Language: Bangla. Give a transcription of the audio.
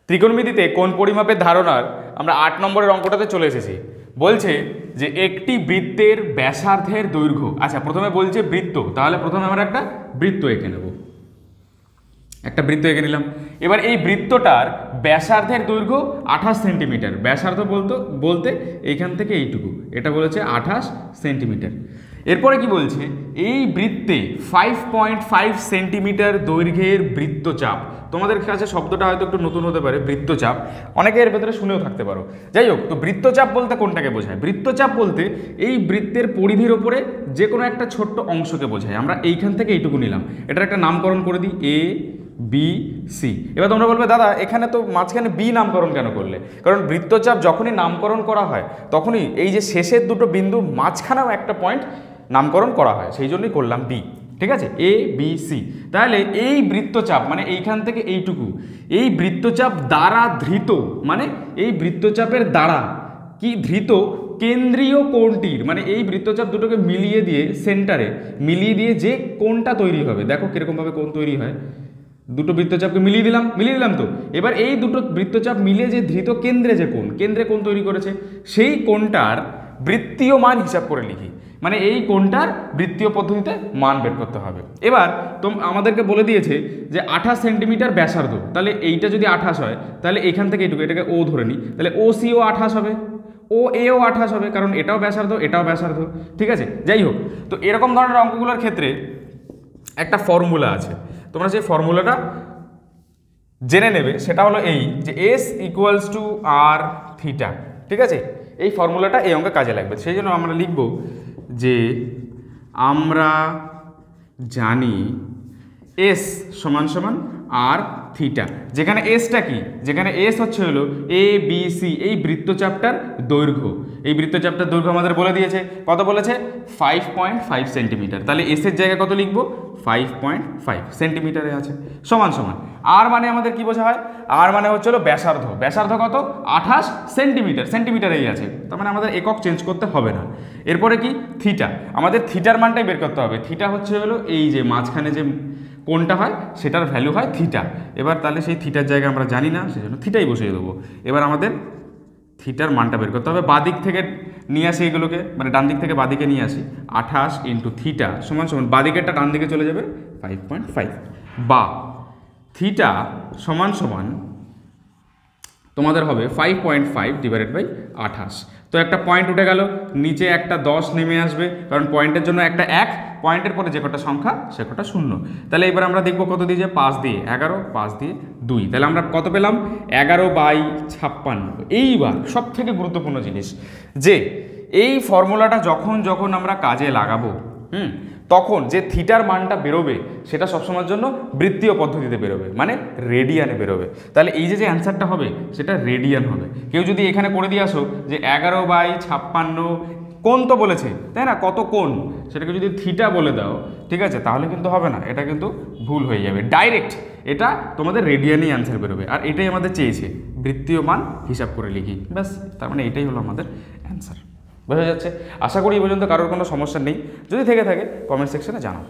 ত্রিকোণমিতিতে কোণ পরিমাপের ধারণার আমরা 8 নম্বরের অঙ্কটাতে চলে এসেছি। বলছে যে একটি বৃত্তের ব্যাসার্ধের দৈর্ঘ্য, আচ্ছা প্রথমে বলছে বৃত্ত, তাহলে প্রথমে আমরা একটা বৃত্ত এঁকে নেব, একটা বৃত্ত এঁকে নিলাম। এবার এই বৃত্তটার ব্যাসার্ধের দৈর্ঘ্য 28 সেন্টিমিটার। ব্যাসার্ধ বলতে এইখান থেকে এইটুকু, এটা বলেছে 28 সেন্টিমিটার। এরপরে কি বলছে, এই বৃত্তে 5.5 সেন্টিমিটার দৈর্ঘ্যের বৃত্তচাপ। তোমাদের কাছে শব্দটা হয়তো একটু নতুন হতে পারে, বৃত্তচাপ, অনেকে এর ভেতরে শুনেও থাকতে পারো। যাই হোক, তো বৃত্তচাপ বলতে কোনটাকে বোঝায়? বৃত্তচাপ বলতে এই বৃত্তের পরিধির ওপরে যে কোনো একটা ছোট্ট অংশকে বোঝায়। আমরা এইখান থেকে এইটুকু নিলাম, এটার একটা নামকরণ করে দিই এ বি সি। এবার তোমরা বলবে দাদা এখানে তো মাঝখানে বি নামকরণ কেন করলে? কারণ বৃত্তচাপ যখনই নামকরণ করা হয় তখনই এই যে শেষের দুটো বিন্দু মাঝখানেও একটা পয়েন্ট নামকরণ করা হয়, সেই জন্যই করলাম বি। ঠিক আছে, এ বি সি। তাহলে এই বৃত্তচাপ মানে এইখান থেকে এইটুকু, এই বৃত্তচাপ দ্বারা ধৃত, মানে এই বৃত্তচাপের দ্বারা কি ধৃত কেন্দ্রীয় কোণটির, মানে এই বৃত্তচাপ দুটোকে মিলিয়ে দিয়ে সেন্টারে মিলিয়ে দিয়ে যে কোণটা তৈরি হবে, দেখো কিরকমভাবে কোণ তৈরি হয়। দুটো বৃত্তচাপকে মিলিয়ে দিলাম তো। এবার এই দুটো বৃত্তচাপ মিলিয়ে যে ধৃত কেন্দ্রে যে কোণ, কেন্দ্রে কোণ তৈরি করেছে, সেই কোণটার বৃত্তীয় মান হিসাব করে লিখি, মানে এই কোণটার বৃত্তীয় পদ্ধতিতে মান বের করতে হবে। এবার আমাদেরকে বলে দিয়েছে যে 28 সেন্টিমিটার ব্যাসার্ধ, তাহলে এইটা যদি 28 হয় তাহলে এখান থেকে এইটুকু, এটাকে ও ধরে নিই, তাহলে ও সিও 28 হবে, ও এও 28 হবে, কারণ এটাও ব্যাসার্ধ এটাও ব্যাসার্ধ। ঠিক আছে, যাই হোক, তো এরকম ধরনের অঙ্কগুলোর ক্ষেত্রে একটা ফর্মুলা আছে, তোমরা যে ফর্মুলাটা জেনে নেবে সেটা হলো এই যে s equals to r theta. ঠিক আছে, এই ফর্মুলাটা এই অঙ্কে কাজে লাগবে। সেই জন্য আমরা লিখব যে আমরা জানি এস সমান সমান আর থিটা, যেখানে এসটা কি, যেখানে এস হচ্ছে হলো এ বি সি, এই বৃত্তচাপটার দৈর্ঘ্য। এই বৃত্তচাপটার দৈর্ঘ্য আমাদের বলে দিয়েছে, কত বলেছে? 5.5 সেন্টিমিটার। তাহলে এসের জায়গায় কত লিখবো? 5.5 সেন্টিমিটারে আছে, সমান সমান আর মানে আমাদের কি বোঝা হয়? আর মানে হচ্ছে হলো ব্যাসার্ধ। ব্যাসার্ধ কত? 28 সেন্টিমিটার, সেন্টিমিটারেই আছে, তার মানে আমাদের একক চেঞ্জ করতে হবে না। এরপরে কি? থিটা, আমাদের থিটার মানটাই বের করতে হবে। থিটা হচ্ছে হলো এই যে মাঝখানে যে কোনটা হয় সেটার ভ্যালু হয় থিটা। এবার তাহলে সেই থিটার জায়গা আমরা জানি না, সেজন্য থিটাই বসিয়ে দেবো। এবার আমাদের থিটার মানটা বের করতে হবে, বাঁ দিক থেকে নিয়ে আসি এগুলোকে, মানে ডান দিক থেকে বাঁ দিকে নিয়ে আসি। 28 ইন্টু থিটা সমান সমান, বাঁ দিকেরটা ডান দিকে চলে যাবে 5.5, বা থিটা সমান সমান তোমাদের হবে 5.5 ডিভাইডেড বাই 28। তো একটা পয়েন্ট উঠে গেল, নিচে একটা 10 নেমে আসবে, কারণ পয়েন্টের জন্য একটা 1, পয়েন্টের পরে যে কটা সংখ্যা সে কটা 0। তাহলে এবার আমরা দেখব কত দিয়ে, যে 5 দিয়ে 11, 5 দিয়ে 2, তাহলে আমরা কত পেলাম? 11/56। এইবার সব থেকে গুরুত্বপূর্ণ জিনিস, যে এই ফর্মুলাটা যখন আমরা কাজে লাগাবো তখন যে থিটার মানটা বেরোবে সেটা সবসময়ের জন্য বৃত্তীয় পদ্ধতিতে বেরোবে, মানে রেডিয়ানে বেরোবে। তাহলে এই যে অ্যান্সারটা হবে সেটা রেডিয়ান হবে। কেউ যদি এখানে করে দিয়ে আসো যে 11/56 কোণ তো বলেছে, তাই না, কত কোণ, সেটাকে যদি থিটা বলে দাও, ঠিক আছে, তাহলে কিন্তু হবে না, এটা কিন্তু ভুল হয়ে যাবে। ডাইরেক্ট এটা তোমাদের রেডিয়ানেই অ্যান্সার বেরোবে, আর এটাই আমাদের চেয়েছে, বৃত্তীয় মান হিসাব করে লিখি, ব্যাস। তার মানে এটাই হলো আমাদের অ্যান্সার। বোঝা যাচ্ছে? আশা করি এই পর্যন্ত কারোর কোনো সমস্যা নেই। যদি থেকে থাকে কমেন্ট সেকশনে জানাও।